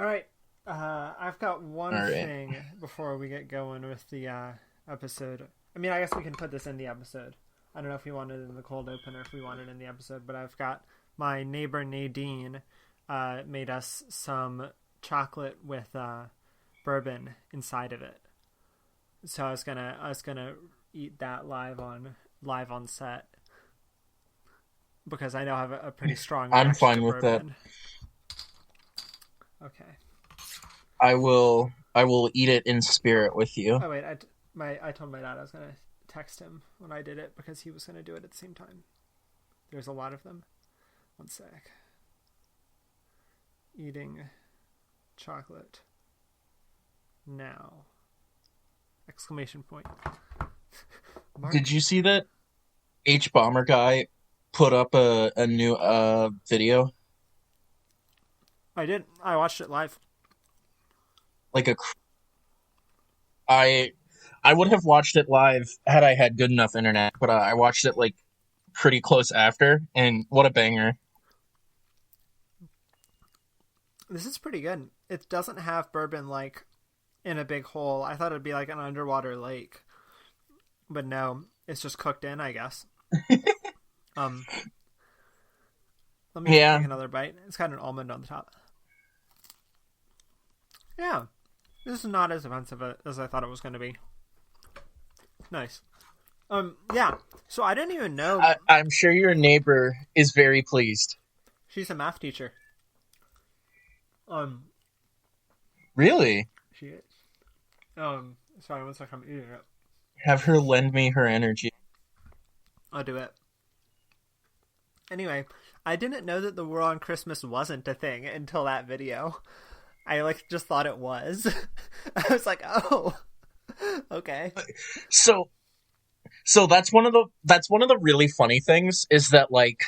All right. I've got All one right. thing before we get going with the episode. I mean, I guess we can put this in the episode. I don't know if we want it in the cold open or if we want it in the episode, but I've got my neighbor Nadine made us some chocolate with bourbon inside of it. So I was gonna eat that live on set because I know I have a pretty strong I'm reaction fine to with that. bourbon. Okay. I will eat it in spirit with you. Oh wait, I told my dad I was gonna text him when I did it because he was gonna do it at the same time. There's a lot of them. One sec. Eating chocolate now! Exclamation point. Did Mark. you see that H Bomber guy put up a new video? I did. I watched it live. Like a I I would have watched it live had I had good enough internet, but I watched it like pretty close after, and what a banger. This is pretty good. It doesn't have bourbon like in a big hole. I thought it'd be like an underwater lake, but no, it's just cooked in, I guess. Um, Let me take Yeah, another bite. It's got an almond on the top. Yeah, this is not as offensive as I thought it was going to be. Nice. Yeah. So I didn't even know I'm sure your neighbor is very pleased. she's a math teacher. Um, Really? she is. Sorry, one second. I'm eating it. Have her lend me her energy. I'll do it. Anyway, I didn't know that the war on Christmas wasn't a thing until that video. I like just thought it was. I was like, oh, okay. So so that's one of the really funny things is that like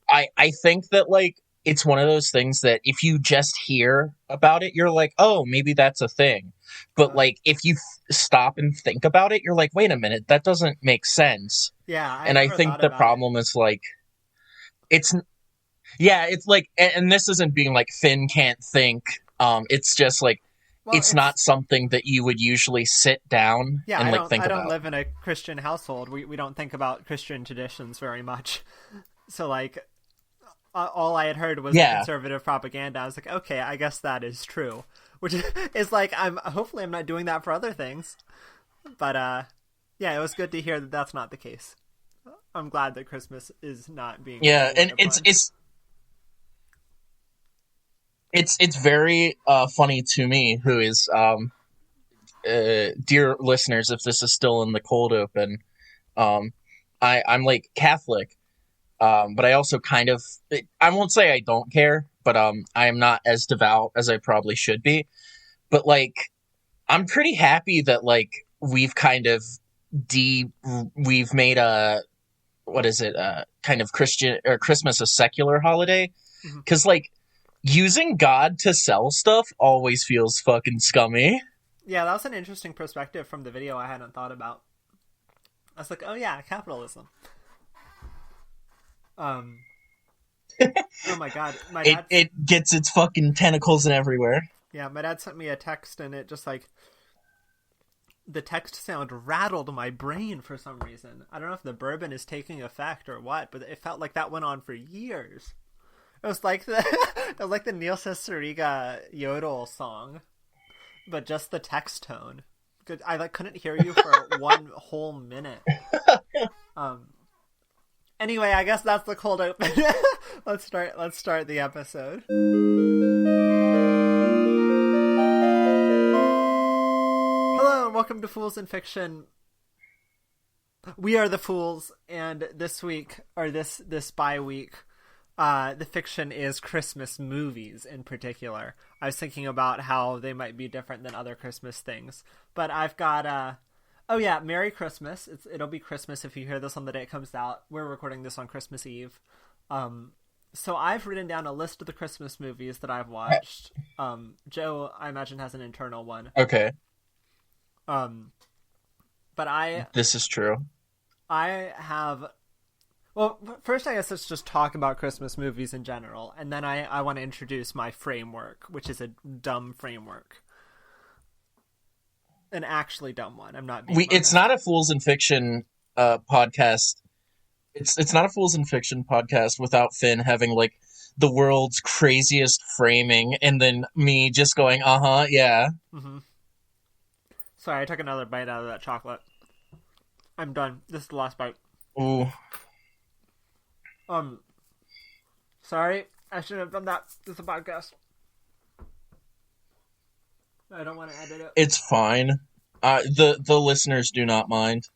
I think that like it's one of those things that if you just hear about it, you're like, oh, maybe that's a thing. But Uh, like if you stop and think about it, you're like, wait a minute, that doesn't make sense. yeah, I And I never think thought the about it. problem is like it's yeah, it's like and this isn't being like Finn can't think. It's just like Well, it's it's not something that you would usually sit down yeah. and I like don't. think I don't about. live in a Christian household. We don't think about Christian traditions very much. So like, all I had heard was the Yeah. conservative propaganda. I was like, okay, I guess that is true. Which is like, I'm not doing that for other things. But yeah, it was good to hear that that's not the case. I'm glad that Christmas is not being Yeah, stolen and it's upon. it's it's very funny to me, who is dear listeners, if this is still in the cold open. Um, I'm like Catholic, but I also kind of I won't say I don't care, but I am not as devout as I probably should be. But like I'm pretty happy that like we've kind of de we've made a what is it kind of Christian or Christmas a secular holiday, Mhm. because like using God to sell stuff always feels fucking scummy. Yeah, that was an interesting perspective from the video I hadn't thought about. I was like, oh yeah, capitalism. Um, oh my god, It gets its fucking tentacles in everywhere. yeah, my dad sent me a text and it just like the text sound rattled my brain for some reason. I don't know if the bourbon is taking effect or what, but it felt like that went on for years. It was like the it was like the Neil Cicierega yodel song, but just the text tone. I like couldn't hear you for one whole minute. Um. Anyway, I guess that's the cold open. Let's start. Let's start the episode. Hello and welcome to Fools in Fiction. We are the fools, and this week or this bye week, the fiction is Christmas movies in particular. I was thinking about how they might be different than other Christmas things, but I've got oh yeah, Merry Christmas. It'll be Christmas if you hear this on the day it comes out. We're recording this on Christmas Eve. So I've written down a list of the Christmas movies that I've watched. Joe, I imagine, has an internal one. Okay, Um, but I this is true. I have Well, first, I guess let's just talk about Christmas movies in general, and then I want to introduce my framework, which is a dumb framework. An actually dumb one. I'm not being modest. It's not a Fools in Fiction podcast. It's not a Fools in Fiction podcast without Finn having like the world's craziest framing, and then me just going, yeah. Mm-hmm. Sorry, I took another bite out of that chocolate. I'm done. This is the last bite. Ooh. Sorry, I shouldn't have done that. This is a podcast. I don't want to edit it. It's fine. The listeners do not mind.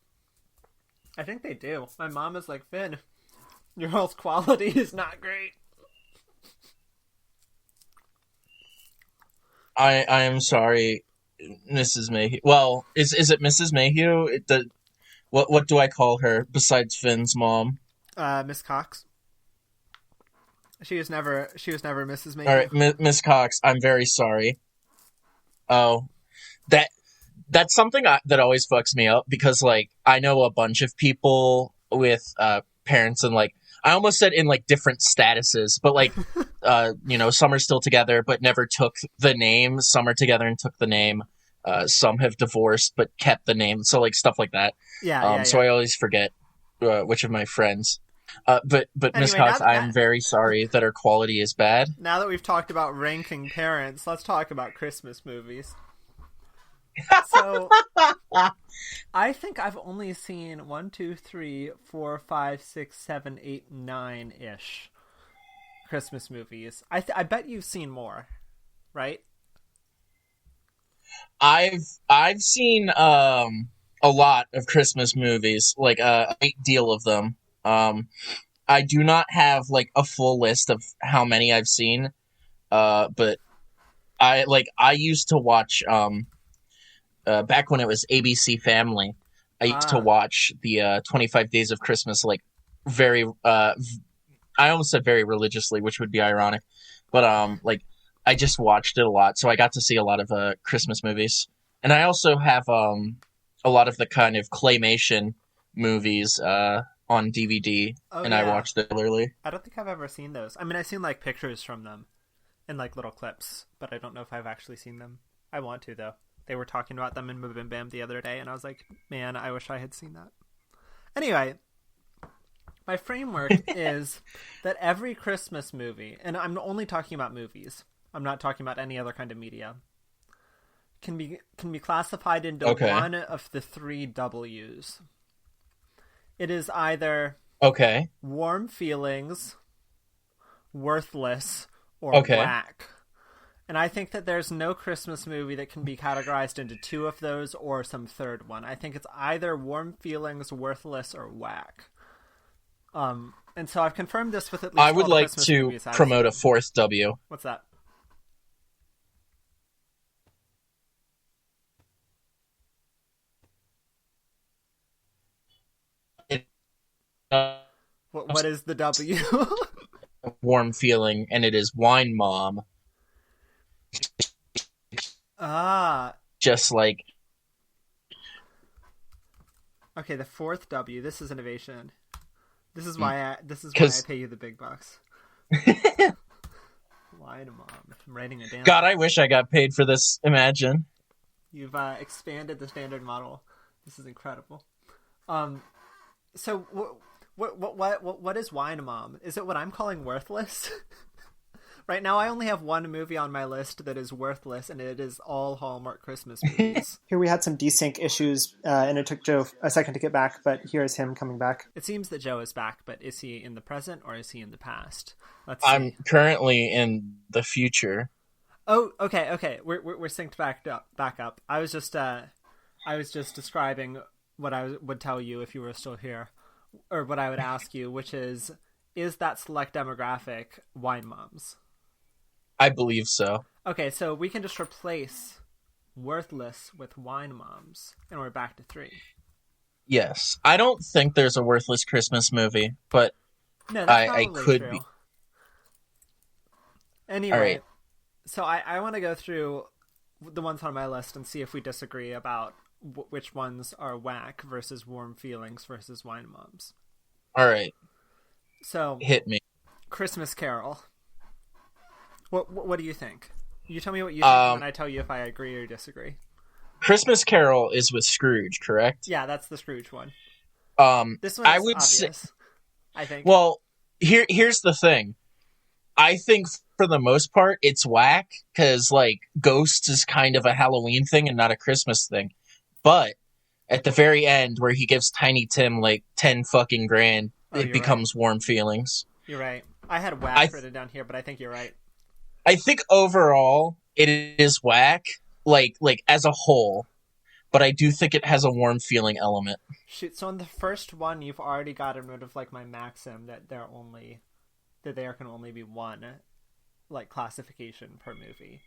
I think they do. My mom is like, Finn, your health quality is not great. I am sorry, Mrs. Mayhew. Well, is it Mrs. Mayhew? What do I call her besides Finn's mom? Miss Cox. She was never Mrs. Mayhew. All right, Miss Cox, I'm very sorry. Oh, that's something that always fucks me up because like I know a bunch of people with parents and like I almost said in like different statuses, but like some are still together but never took the name. Some are together and took the name. Some have divorced but kept the name. So like stuff like that. Yeah. So I always forget which of my friends. But anyway, Miss Cox, I'm very sorry that our quality is bad. Now that we've talked about ranking parents, let's talk about Christmas movies. So, I think I've only seen 1, 2, 3, 4, 5, 6, 7, 8, 9-ish Christmas movies. I bet you've seen more, right? I've seen a lot of Christmas movies, like a great deal of them. I do not have like a full list of how many I've seen, but I used to watch back when it was ABC Family. I used to watch the 25 Days of Christmas like very I almost said very religiously, which would be ironic, but like I just watched it a lot, so I got to see a lot of Christmas movies, and I also have a lot of the kind of claymation movies on DVD, I watched it regularly. I don't think I've ever seen those. I mean, I've seen like pictures from them and like little clips, but I don't know if I've actually seen them. I want to though. They were talking about them in Bim Bam the other day, and I was like, man, I wish I had seen that. Anyway, my framework is that every Christmas movie, and I'm only talking about movies, I'm not talking about any other kind of media, can be classified into one of the 3 W's. It is either warm feelings, worthless, or whack. And I think that there's no Christmas movie that can be categorized into 2 of those or some third one. I think it's either warm feelings, worthless, or whack. And so I've confirmed this with at least I would like to promote a 4th W. What's that? What is the W? Warm feeling, and it is Wine Mom. Just like... Okay, the 4th W. This is innovation. This is why I pay you the big bucks. Wine Mom. I'm writing it down. God, I wish I got paid for this. Imagine. You've expanded the standard model. This is incredible. So what is Wine Mom? Is it what I'm calling worthless? Right now, I only have one movie on my list that is worthless, and it is all Hallmark Christmas movies. Here we had some desync issues, and it took Joe a second to get back, but here's him coming back. It seems that Joe is back, but is he in the present or is he in the past? I'm currently in the future. Oh, okay. We're synced back up. I was just describing what I would tell you if you were still here, or what I would ask you, which is that select demographic wine moms? I believe so. Okay, so we can just replace worthless with wine moms, and we're back to 3. Yes. I don't think there's a worthless Christmas movie, but no, that's I could true. be. Anyway, right. So I want to go through the ones on my list and see if we disagree about which ones are whack versus warm feelings versus wine moms. All right. So, Hit me. Christmas Carol. What do you think? You tell me what you think, and then I tell you if I agree or disagree. Christmas Carol is with Scrooge, correct? Yeah, that's the Scrooge one. This one is I would obvious, I think. Well, here's the thing. I think for the most part it's whack because like Ghosts is kind of a Halloween thing and not a Christmas thing. But at the very end, where he gives Tiny Tim like 10 fucking grand, it becomes warm feelings. You're right. I had whack written down here, but I think you're right. I think overall it is whack, like as a whole, but I do think it has a warm feeling element. Shoot, so in the first one, you've already gotten rid of like my maxim that there can only be one like classification per movie.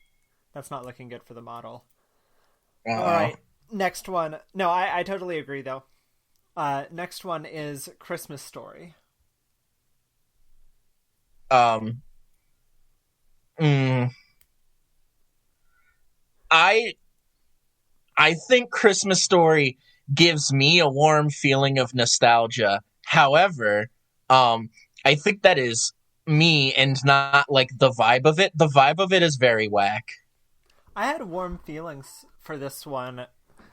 That's not looking good for the model. All right, next one. No, I totally agree though. Next one is Christmas Story. I think Christmas Story gives me a warm feeling of nostalgia. However, I think that is me and not like the vibe of it. The vibe of it is very whack. I had warm feelings for this one.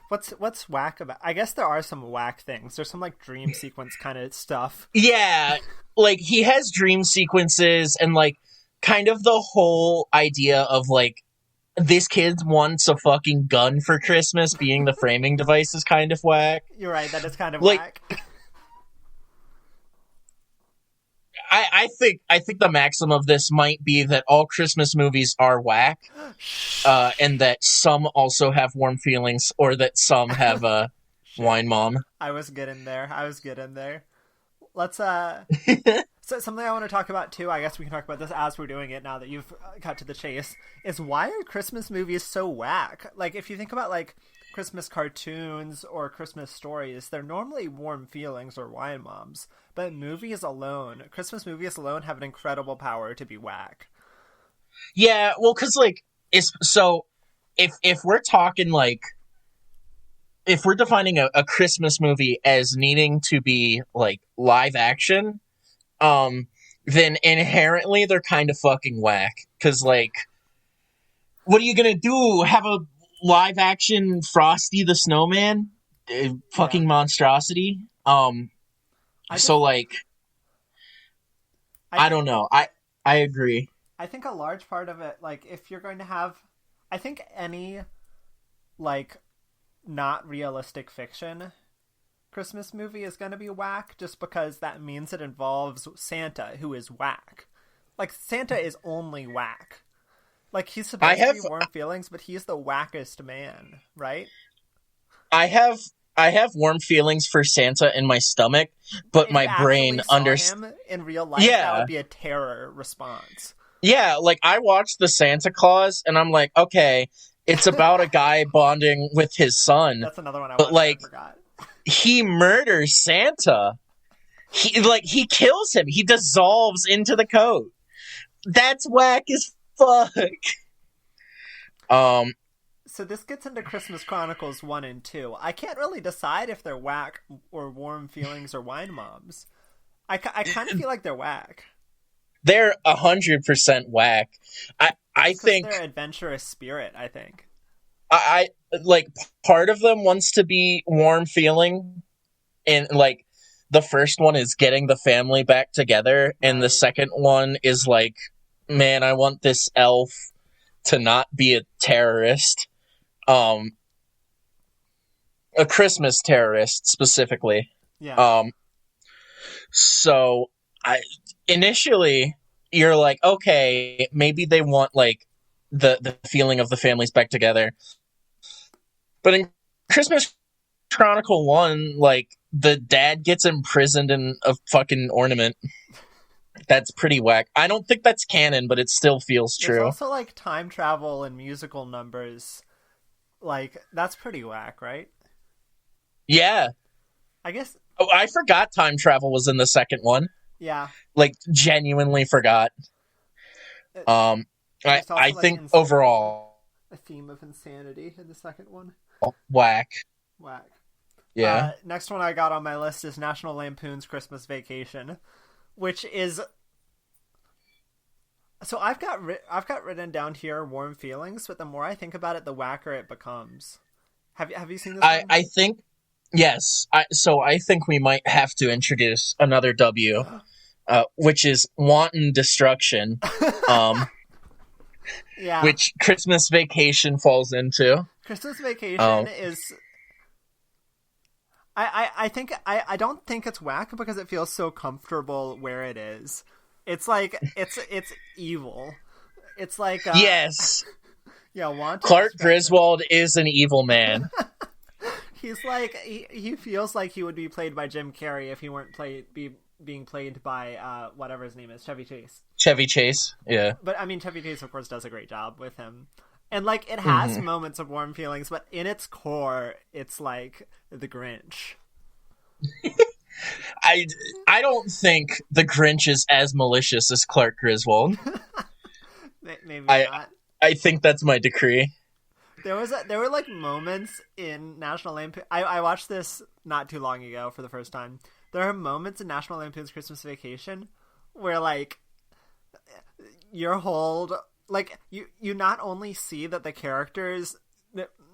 What's whack about? I guess there are some whack things. There's some like dream sequence kind of stuff. Yeah, like he has dream sequences and like kind of the whole idea of like this kid wants a fucking gun for Christmas being the framing device is kind of whack. You're right, that is kind of like, whack. I think the maxim of this might be that all Christmas movies are whack, and that some also have warm feelings, or that some have a wine mom. I was getting there. Let's So something I want to talk about too, I guess we can talk about this as we're doing it now that you've cut to the chase, is why are Christmas movies so whack? Like if you think about like Christmas cartoons or Christmas stories, they're normally warm feelings or wine moms. But Christmas movies alone have an incredible power to be whack. Yeah, well, because like if we're talking like if we're defining a Christmas movie as needing to be like live action, then inherently they're kind of fucking whack. Because like, what are you gonna do? Have a live action Frosty the Snowman? Fucking monstrosity. I don't know. I agree. I think a large part of it, like, if you're going to have, I think any, like, not realistic fiction Christmas movie is going to be whack, just because that means it involves Santa, who is whack. Like, Santa is only whack. Like, he's supposed to be warm feelings, but he's the wackest man, right? I have warm feelings for Santa in my stomach, but my brain understands. In real life, that would be a terror response. Yeah, like I watched the Santa Claus, and I'm like, okay, it's about a guy bonding with his son. That's another one I forgot. He murders Santa. He kills him. He dissolves into the coat. That's whack as fuck. So this gets into Christmas Chronicles 1 and 2. I can't really decide if they're whack or warm feelings or wine moms. I kind of feel like they're whack. They're 100% whack. I think their adventurous spirit, I think. I like part of them wants to be warm feeling, and like the first one is getting the family back together, and the second one is like, man, I want this elf to not be a terrorist. A Christmas terrorist specifically. Yeah. So initially you're like, okay, maybe they want like the feeling of the families back together. But in Christmas Chronicle 1, like the dad gets imprisoned in a fucking ornament. That's pretty whack. I don't think that's canon, but it still feels true. There's also like time travel and musical numbers. Like, that's pretty whack, right? Yeah. I guess... Oh, I forgot time travel was in the second one. Yeah. Like, genuinely forgot. I think insanity. Overall... A theme of insanity in the second one. Whack. Whack. Yeah. Next one I got on my list is National Lampoon's Christmas Vacation. which is. So I've got written down here warm feelings, but the more I think about it, the whacker it becomes. Have you seen this one? I think yes. I think we might have to introduce another W, which is wanton destruction. Yeah. Which Christmas Vacation falls into. Christmas Vacation is. I think I don't think it's whack because it feels so comfortable where it is. It's like it's evil. It's like yes. Yeah, wanton. Clark Griswold is an evil man. He's like he feels like he would be played by Jim Carrey if he weren't being played by whatever his name is, Chevy Chase. Chevy Chase, yeah. But I mean, Chevy Chase of course does a great job with him, and like it has moments of warm feelings, but in its core, it's like the Grinch. I don't think the Grinch is as malicious as Clark Griswold. Maybe not. I think that's my decree. There were like moments in National Lampoon. I watched this not too long ago for the first time. There are moments in National Lampoon's Christmas Vacation where like your hold like you not only see that the characters,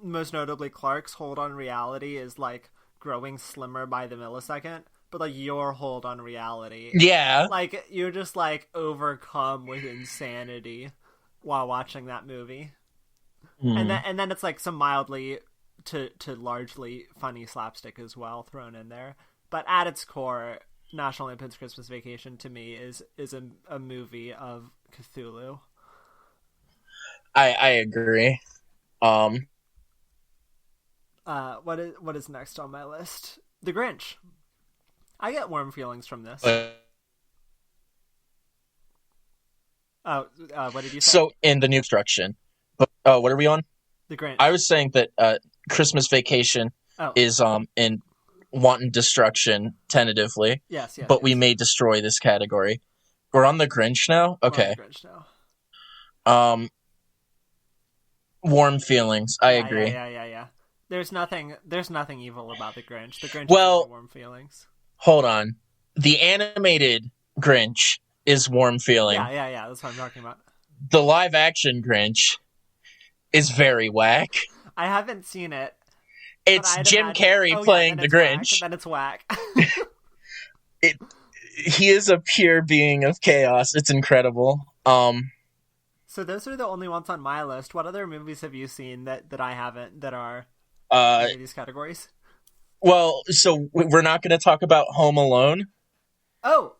most notably Clark's hold on reality is like growing slimmer by the millisecond, but like your hold on reality, yeah, like you're just like overcome with insanity while watching that movie. And then it's like some mildly to largely funny slapstick as well thrown in there. But at its core, National Lampoon's Christmas Vacation to me is a movie of Cthulhu. I agree. What is next on my list? The Grinch. I get warm feelings from this. What did you say? So in the new construction, but what are we on? The Grinch. I was saying that Christmas Vacation is in wanton destruction tentatively. Yes. But we may destroy this category. We're on the Grinch now. Okay. We're on the Grinch now. Warm feelings. I agree. Yeah. There's nothing evil about the Grinch. The Grinch well, has warm feelings. Hold on. The animated Grinch is warm feeling. Yeah. That's what I'm talking about. The live action Grinch is very whack. I haven't seen it. It's Jim Carrey playing the Grinch. Then it's whack. He is a pure being of chaos. It's incredible. So those are the only ones on my list. What other movies have you seen that I haven't that are in these categories? Well, so we're not going to talk about Home Alone. Oh,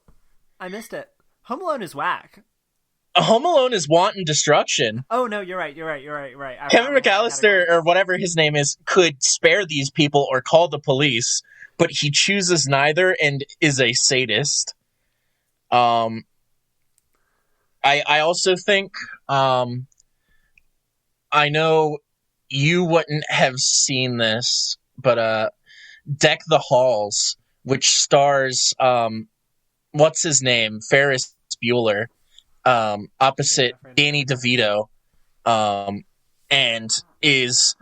I missed it. Home Alone is whack. Home Alone is wanton destruction. Oh no, you're right. Kevin McAllister, or whatever his name is, could spare these people or call the police, but he chooses neither and is a sadist. I also think, I know you wouldn't have seen this, but Deck the Halls, which stars, what's his name? Ferris Bueller. Opposite Danny DeVito, and is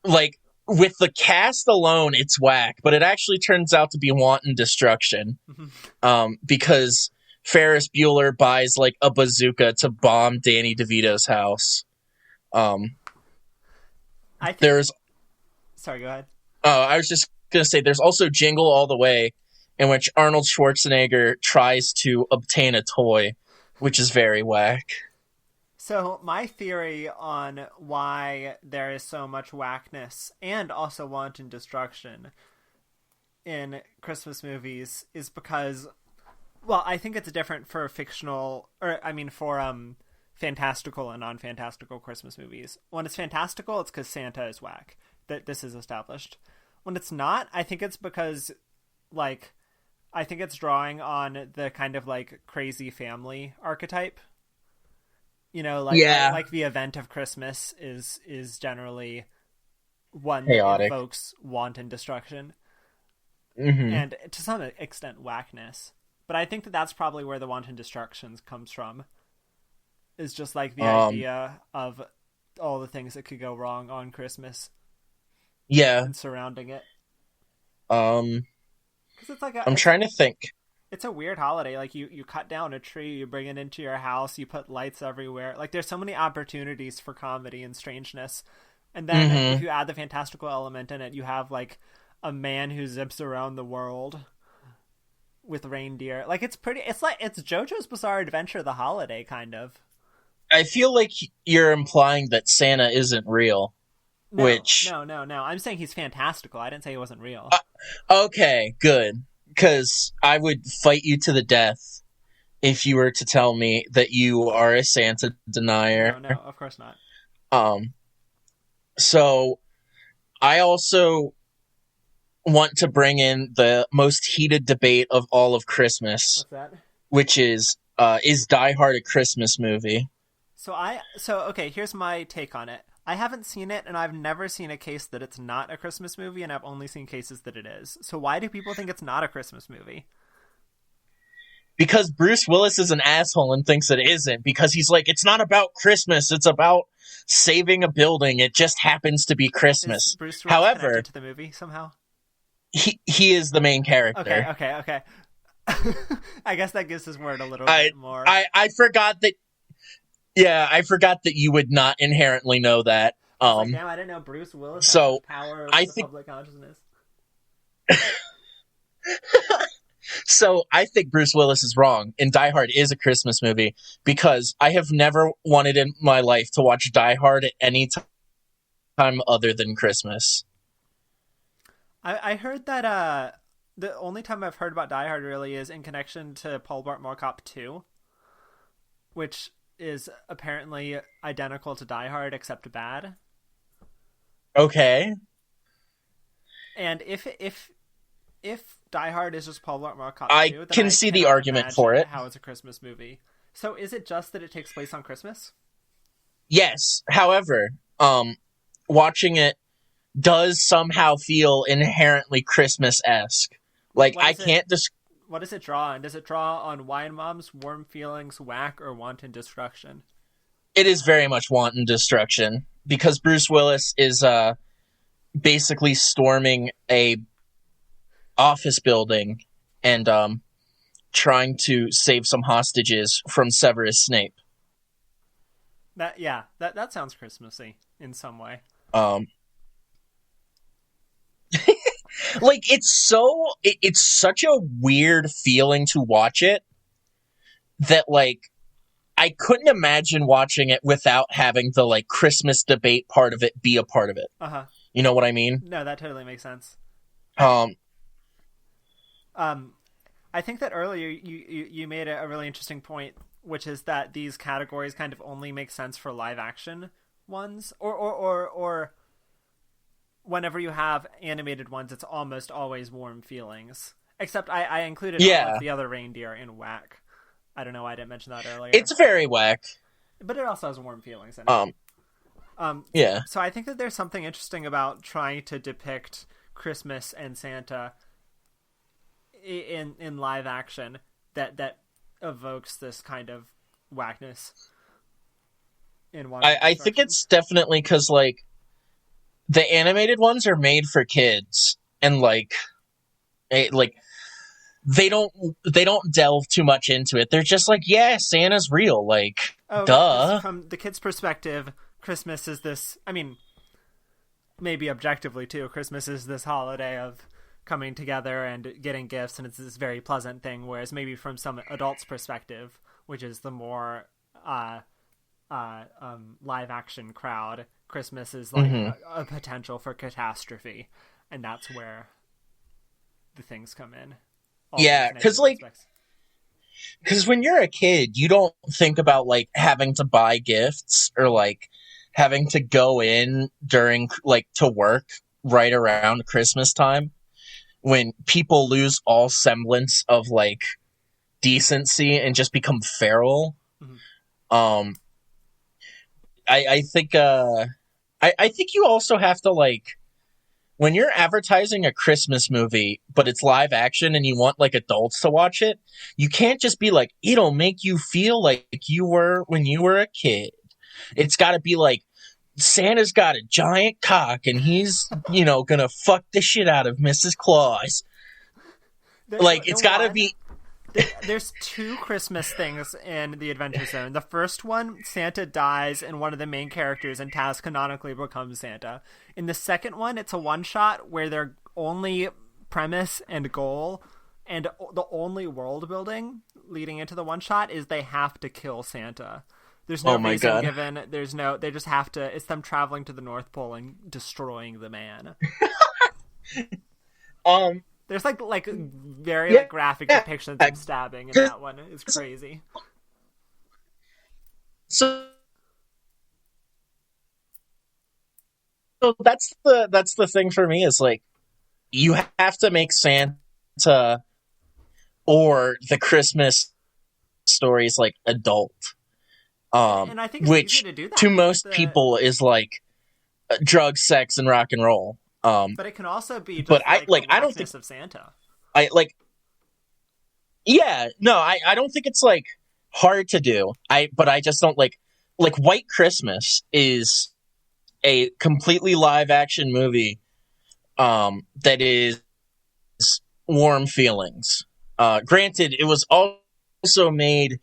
like, with the cast alone, it's whack, but it actually turns out to be wanton destruction, because Ferris Bueller buys like a bazooka to bomb Danny DeVito's house. Sorry, go ahead. I was just gonna say, there's also Jingle All the Way, in which Arnold Schwarzenegger tries to obtain a toy, which is very whack. So my theory on why there is so much whackness and also wanton destruction in Christmas movies is because, well, I think it's different for fictional, or I mean for fantastical and non-fantastical Christmas movies. When it's fantastical, it's because Santa is whack. That this is established. When it's not, I think it's because, like, I think it's drawing on the kind of like crazy family archetype. You know, like like the event of Christmas is generally one chaotic, that evokes wanton destruction, and to some extent whackness. But I think that's probably where the wanton destruction comes from. Is just like the idea of all the things that could go wrong on Christmas. Yeah, and surrounding it. It's like I'm trying to think. it's a weird holiday. Like you cut down a tree, you bring it into your house, you put lights everywhere. Like there's so many opportunities for comedy and strangeness. And then if you add the fantastical element in it, you have like a man who zips around the world with reindeer. Like it's JoJo's Bizarre Adventure the holiday kind of. I feel like you're implying that Santa isn't real. No, which no. I'm saying he's fantastical. I didn't say he wasn't real. Okay, good. Because I would fight you to the death if you were to tell me that you are a Santa denier. No, of course not. So I also want to bring in the most heated debate of all of Christmas. What's that? Which is Die Hard a Christmas movie? Okay, here's my take on it. I haven't seen it, and I've never seen a case that it's not a Christmas movie, and I've only seen cases that it is. So why do people think it's not a Christmas movie? Because Bruce Willis is an asshole and thinks it isn't. Because he's like, it's not about Christmas, it's about saving a building. It just happens to be Christmas. Is Bruce Willis connected to the movie somehow? He is the main character. Okay. I guess that gives his word a little bit more. I forgot that. Yeah, I forgot that you would not inherently know that. Damn, I didn't know Bruce Willis has power over the public consciousness. So I think Bruce Willis is wrong, and Die Hard is a Christmas movie, because I have never wanted in my life to watch Die Hard at any time other than Christmas. I heard that the only time I've heard about Die Hard really is in connection to Paul Blart Mall Cop 2, which is apparently identical to Die Hard except bad. Okay. And if Die Hard is just Paul Blart Mall Cop 2, then can see the argument for it. How it's a Christmas movie. So is it just that it takes place on Christmas? Yes. However, watching it does somehow feel inherently Christmas-esque. Like, I can't just... What does it draw on? Does it draw on Wine Mom's Warm Feelings, Whack, or Wanton Destruction? It is very much Wanton Destruction, because Bruce Willis is basically storming a office building and trying to save some hostages from Severus Snape. That sounds Christmassy in some way. Like, it's such a weird feeling to watch it that, like, I couldn't imagine watching it without having the, like, Christmas debate part of it be a part of it. Uh-huh. You know what I mean? No, that totally makes sense. I think that earlier you made a really interesting point, which is that these categories kind of only make sense for live action ones, or whenever you have animated ones, it's almost always Warm Feelings. Except I included all of the other reindeer in Whack. I don't know why I didn't mention that earlier. It's very Whack. But it also has Warm Feelings in it. Yeah. So I think that there's something interesting about trying to depict Christmas and Santa in live action that evokes this kind of whackness in one. I think it's definitely because, like, the animated ones are made for kids, and they don't delve too much into it. They're just like, yeah, Santa's real, like, duh. From the kids' perspective, Christmas is this, I mean, maybe objectively too, Christmas is this holiday of coming together and getting gifts, and it's this very pleasant thing, whereas maybe from some adults' perspective, which is the more live action crowd, Christmas is like a potential for catastrophe, and that's where the things come in. Yeah, because when you're a kid, you don't think about, like, having to buy gifts or, like, having to go in during, like, to work right around Christmas time, when people lose all semblance of, like, decency and just become feral. Mm-hmm. I think you also have to, like, when you're advertising a Christmas movie, but it's live action and you want, like, adults to watch it, you can't just be like, it'll make you feel like you were when you were a kid. It's got to be like, Santa's got a giant cock and he's, gonna fuck the shit out of Mrs. Claus. It's got to be... There's two Christmas things in the Adventure Zone. The first one, Santa dies and one of the main characters and Taz canonically becomes Santa. In the second one, it's a one-shot where their only premise and goal and the only world building leading into the one-shot is they have to kill Santa. There's no reason given. They just have to. It's them traveling to the North Pole and destroying the man. There's like very graphic depictions of stabbing in that one. It's crazy. So that's the thing for me is like you have to make Santa or the Christmas stories like adult. And I think it's which easy to do that to most people is like drugs, sex, and rock and roll. But it can also be just I don't think of Santa. I don't think it's like hard to do. But I just don't like White Christmas is a completely live action movie that is warm feelings. Granted, it was also made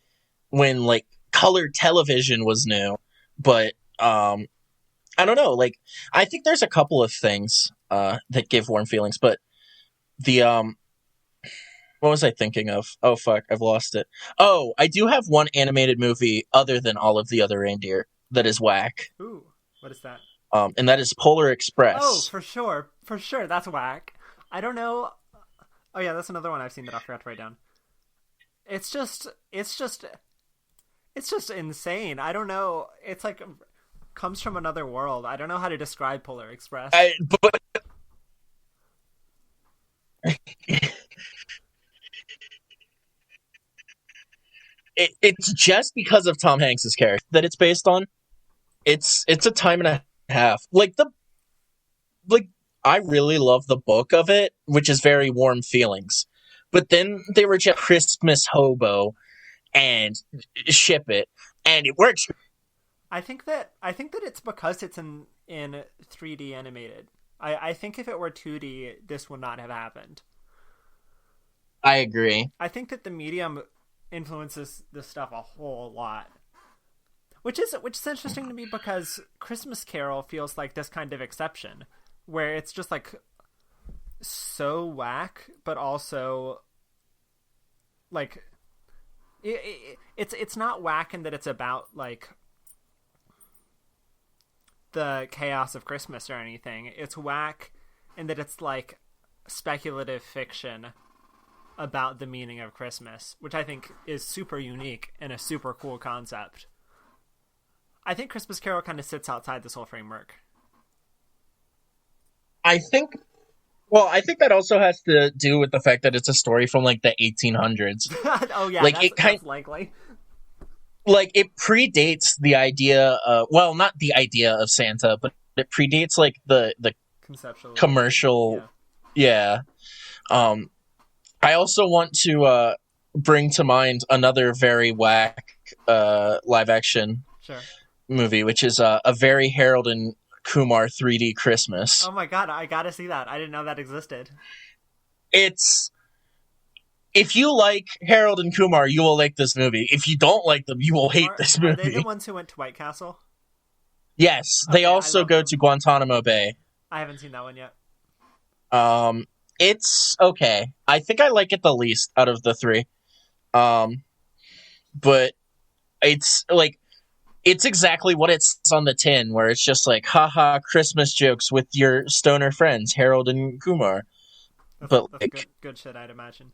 when like color television was new, but I don't know. Like, I think there's a couple of things that give warm feelings, but the what was I thinking of? Oh fuck, I've lost it. Oh, I do have one animated movie other than All of the Other Reindeer that is whack. Ooh, what is that? And that is Polar Express. Oh, for sure, that's whack. I don't know. Oh yeah, that's another one I've seen that I forgot to write down. It's just insane. I don't know. It's like comes from another world. I don't know how to describe Polar Express. It's just because of Tom Hanks's character that it's based on. It's a time and a half. I really love the book of it, which is very warm feelings. But then they were just Christmas hobo and ship it, and it works. I think that it's because it's in 3D animated. I think if it were 2D, this would not have happened. I agree. I think that the medium influences this stuff a whole lot. Which is interesting to me because Christmas Carol feels like this kind of exception, where it's just like so whack, but also like it's not whack in that it's about like the chaos of Christmas or anything. It's whack in that it's like speculative fiction about the meaning of Christmas, which I think is super unique and a super cool concept. I think Christmas Carol kind of sits outside this whole framework. I think that also has to do with the fact that it's a story from like the 1800s. Oh yeah, like that's likely. Like it predates the idea not the idea of Santa, but it predates like the conceptual commercial. Yeah. I also want to bring to mind another very whack live action movie, which is a very Harold and Kumar 3D Christmas. Oh my god, I gotta see that. I didn't know that existed. If you like Harold and Kumar, you will like this movie. If you don't like them, you will hate this movie. Are they the ones who went to White Castle? Yes, they also go to Guantanamo Bay. I haven't seen that one yet. It's okay. I think I like it the least out of the three. But it's like it's exactly what it's on the tin, where it's just like, haha, Christmas jokes with your stoner friends, Harold and Kumar. That's like, good shit, I'd imagine.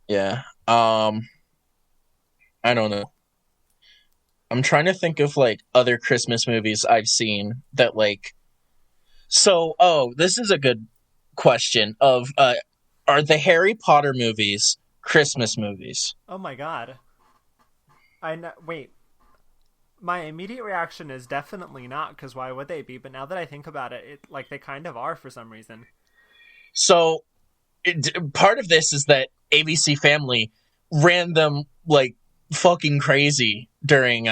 Yeah. I don't know. I'm trying to think of like other Christmas movies I've seen that like. So, this is a good question. Are the Harry Potter movies Christmas movies? Oh my god. Wait. My immediate reaction is definitely not, because why would they be? But now that I think about it, like they kind of are for some reason. So, part of this is that ABC Family ran them like fucking crazy during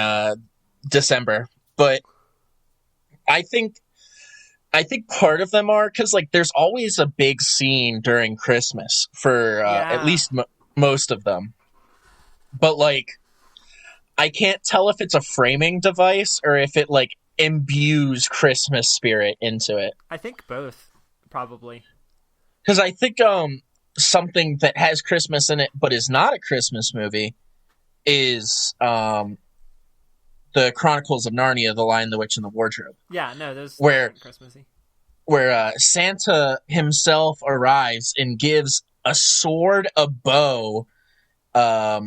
December, but I think part of them are because like there's always a big scene during Christmas for at least most of them. But, like, I can't tell if it's a framing device or if it, like, imbues Christmas spirit into it. I think both, probably. Because I think something that has Christmas in it but is not a Christmas movie is the Chronicles of Narnia, The Lion, the Witch, and the Wardrobe. Yeah, no, those where Christmassy. Where Santa himself arrives and gives a sword, a bow, a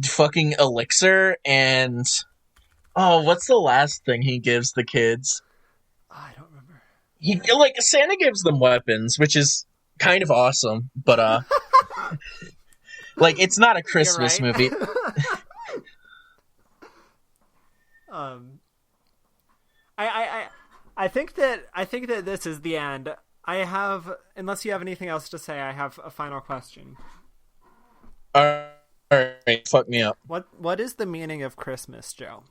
fucking elixir, and what's the last thing he gives the kids? I don't remember. Santa gives them weapons, which is kind of awesome, but like, it's not a Christmas movie. I think that this is the end. I have, unless you have anything else to say, I have a final question. All right, fuck me up. What is the meaning of Christmas, Joe?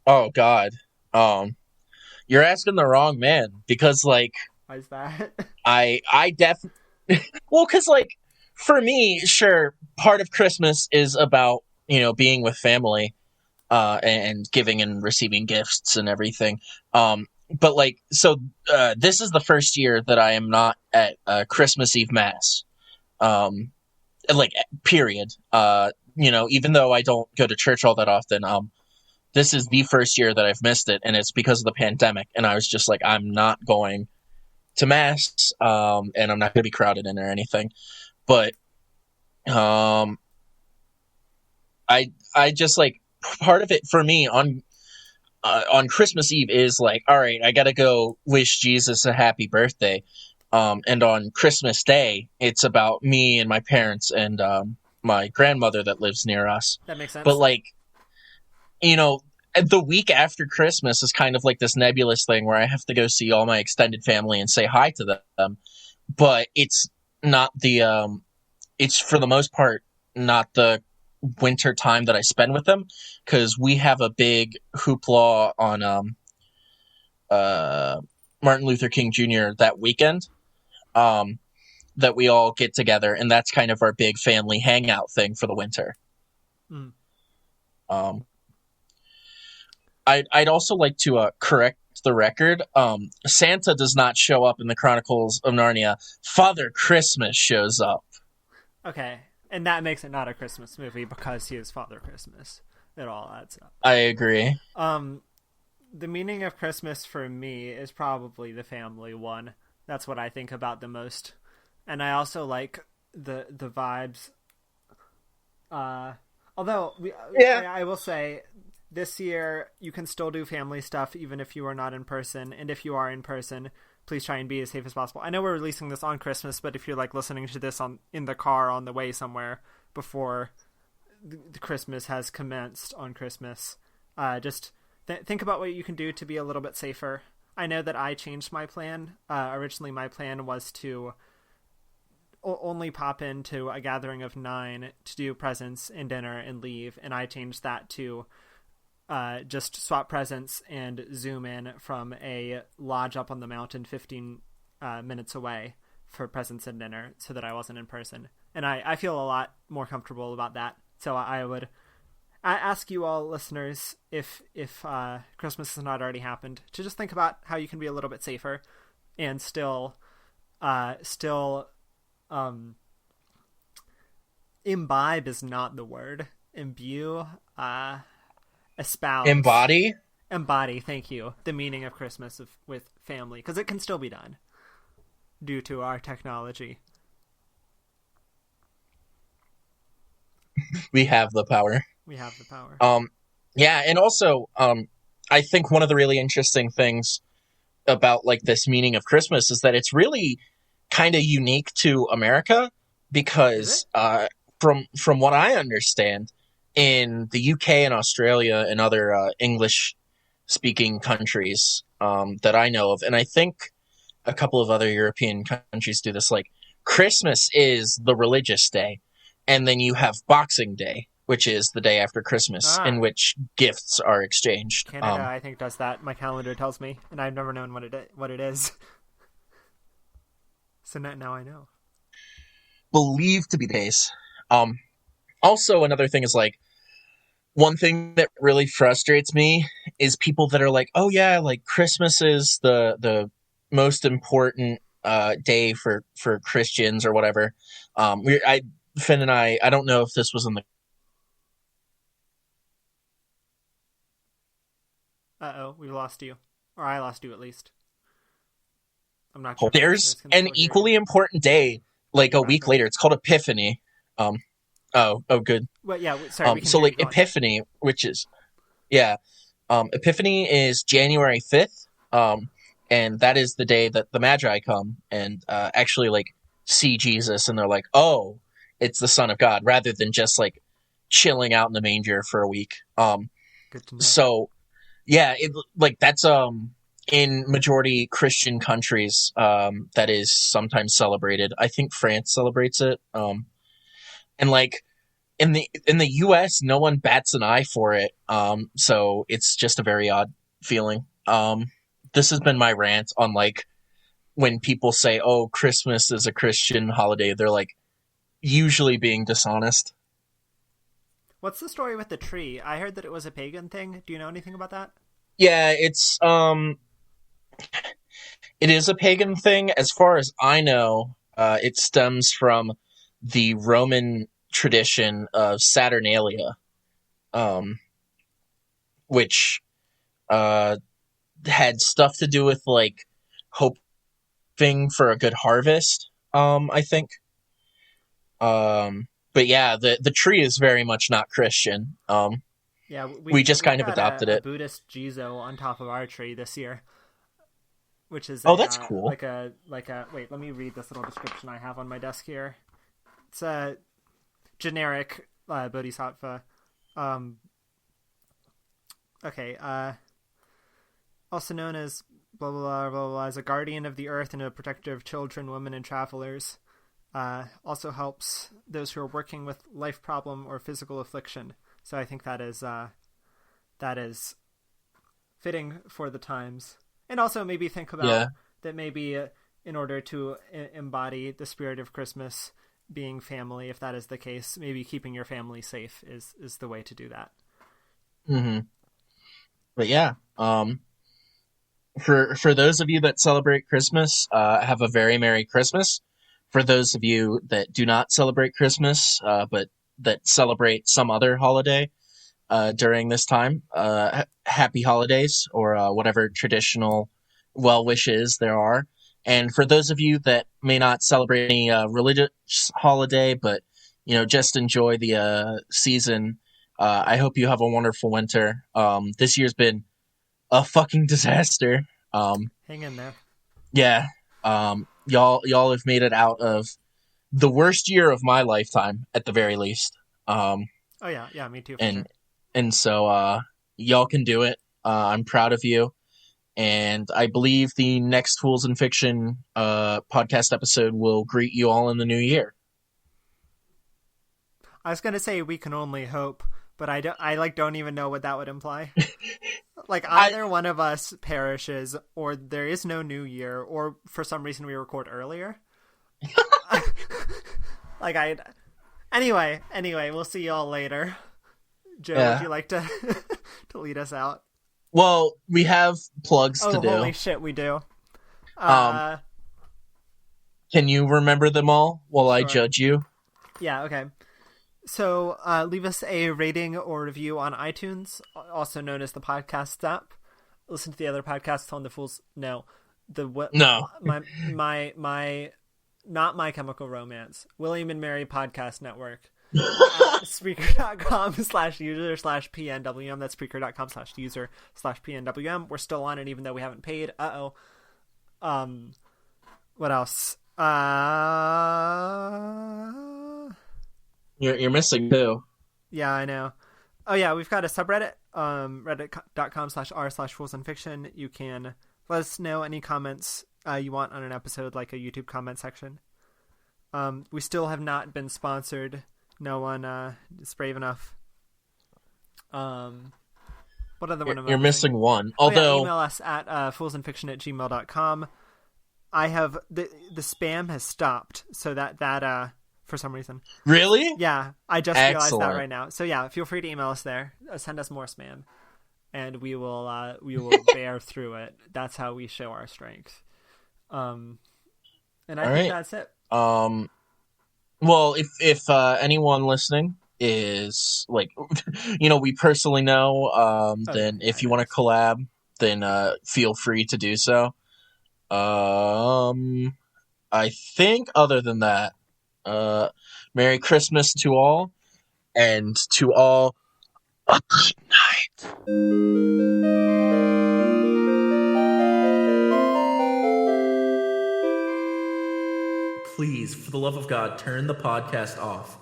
Oh God, you're asking the wrong man, because, like, why is that? I definitely well, because, like, for me, sure, part of Christmas is about, you know, being with family, and giving and receiving gifts and everything. But, like, so this is the first year that I am not at Christmas Eve Mass. Like, period. You know, even though I don't go to church all that often, this is the first year that I've missed it, and it's because of the pandemic. And I was just like, I'm not going to Mass, and I'm not going to be crowded in or anything. But I just, like, part of it for me on Christmas Eve is like, all right, I gotta go wish Jesus a happy birthday. And on Christmas Day, it's about me and my parents and my grandmother that lives near us. That makes sense. But, like, you know, the week after Christmas is kind of like this nebulous thing where I have to go see all my extended family and say hi to them. But it's not the it's, for the most part, not the winter time that I spend with them, because we have a big hoopla on Martin Luther King Jr. that weekend, that we all get together, and that's kind of our big family hangout thing for the winter. I'd also like to correct the record. Santa does not show up in the Chronicles of Narnia. Father Christmas shows up. Okay. And that makes it not a Christmas movie because he is Father Christmas. It all adds up. I agree. The meaning of Christmas for me is probably the family one. That's what I think about the most. And I also like the vibes. Although, I will say, this year you can still do family stuff even if you are not in person. And if you are in person, please try and be as safe as possible. I know we're releasing this on Christmas, but if you're, like, listening to this in the car on the way somewhere before the Christmas has commenced on Christmas, just think about what you can do to be a little bit safer. I know that I changed my plan. Originally, my plan was to only pop into a gathering of 9 to do presents and dinner and leave, and I changed that to just swap presents and zoom in from a lodge up on the mountain 15 minutes away for presents and dinner so that I wasn't in person. And I feel a lot more comfortable about that. So I would ask you all listeners, if Christmas has not already happened, to just think about how you can be a little bit safer and still imbibe is not the word. Imbue, espouse, embody, thank you, the meaning of Christmas with family, because it can still be done due to our technology. We have the power. Yeah, and also I think one of the really interesting things about, like, this meaning of Christmas is that it's really kind of unique to America, because from what I understand, in the UK and Australia and other English-speaking countries that I know of, and I think a couple of other European countries do this, like, Christmas is the religious day, and then you have Boxing Day, which is the day after Christmas, in which gifts are exchanged. Canada, I think, does that. My calendar tells me, and I've never known what it is. So now I know. believe to be the case. Also, another thing is like, one thing that really frustrates me is people that are like, oh yeah, like Christmas is the most important day for Christians or whatever. Finn and I don't know if this was in the. We lost you, or I lost you at least. I'm not sure. There's an equally important day, like a week later. It's called Epiphany. Oh, good. Well, yeah. Sorry. So like Epiphany, which is, Epiphany is January 5th. And that is the day that the Magi come and actually like see Jesus, and they're like, oh, it's the Son of God, rather than just like chilling out in the manger for a week. Good to know. So yeah, that's in majority Christian countries, that is sometimes celebrated. I think France celebrates it. And like in the US, no one bats an eye for it. So it's just a very odd feeling. This has been my rant on like when people say, "Oh, Christmas is a Christian holiday," they're like usually being dishonest. What's the story with the tree? I heard that it was a pagan thing. Do you know anything about that? Yeah, it is a pagan thing. As far as I know, it stems from the Roman tradition of Saturnalia, which had stuff to do with like hoping for a good harvest, I think. But yeah, the tree is very much not Christian. Yeah, we just kind of adopted it. A Buddhist Jizo on top of our tree this year, which is that's cool. Like a wait, let me read this little description I have on my desk here. It's a generic bodhisattva. Also known as blah blah blah blah blah, as a guardian of the earth and a protector of children, women, and travelers. Also helps those who are working with life problem or physical affliction. So I think that is fitting for the times, and also maybe think about that maybe in order to embody the spirit of Christmas being family, if that is the case, maybe keeping your family safe is the way to do that. Mm-hmm. But yeah, for those of you that celebrate Christmas, have a very Merry Christmas. For those of you that do not celebrate Christmas, but that celebrate some other holiday during this time, happy holidays, or whatever traditional well wishes there are. And for those of you that may not celebrate any religious holiday, but just enjoy the season, I hope you have a wonderful winter. This year's been a fucking disaster. Hang in there. Yeah. Y'all have made it out of the worst year of my lifetime, at the very least. Oh yeah, me too. And so y'all can do it. I'm proud of you, and I believe the next Fools in Fiction podcast episode will greet you all in the new year. I was gonna say we can only hope, but I don't even know what that would imply. Like either one of us perishes, or there is no new year, or for some reason we record earlier. Anyway, we'll see y'all later. Joe, would you like to to lead us out? Well, we have plugs to do. Holy shit, we do. Can you remember them all while I judge you? Yeah, okay. So leave us a rating or review on iTunes, also known as the Podcasts app. Listen to the other podcasts on the Fools. No. My not My Chemical Romance. William and Mary Podcast Network. Spreaker.com/user/PNWM. That's Spreaker.com/user/PNWM. We're still on it even though we haven't paid. What else? You're missing two. Yeah, I know. Oh yeah, we've got a subreddit, reddit.com/r/foolsinfiction. You can let us know any comments you want on an episode, like a YouTube comment section. We still have not been sponsored. No one is brave enough. What other one am I You're missing one. Although email us at foolsinfiction@gmail.com. I have the spam has stopped, so that for some reason. Really? Yeah, I just realized that Excellent. right now. So yeah, feel free to email us there. Send us more spam, and we will bear through it. That's how we show our strength. And I All think right. that's it. Well, if anyone listening is like, we personally know, then if you want to collab, then feel free to do so. I think other than that, Merry Christmas to all, and to all a good night. Please, for the love of God, turn the podcast off.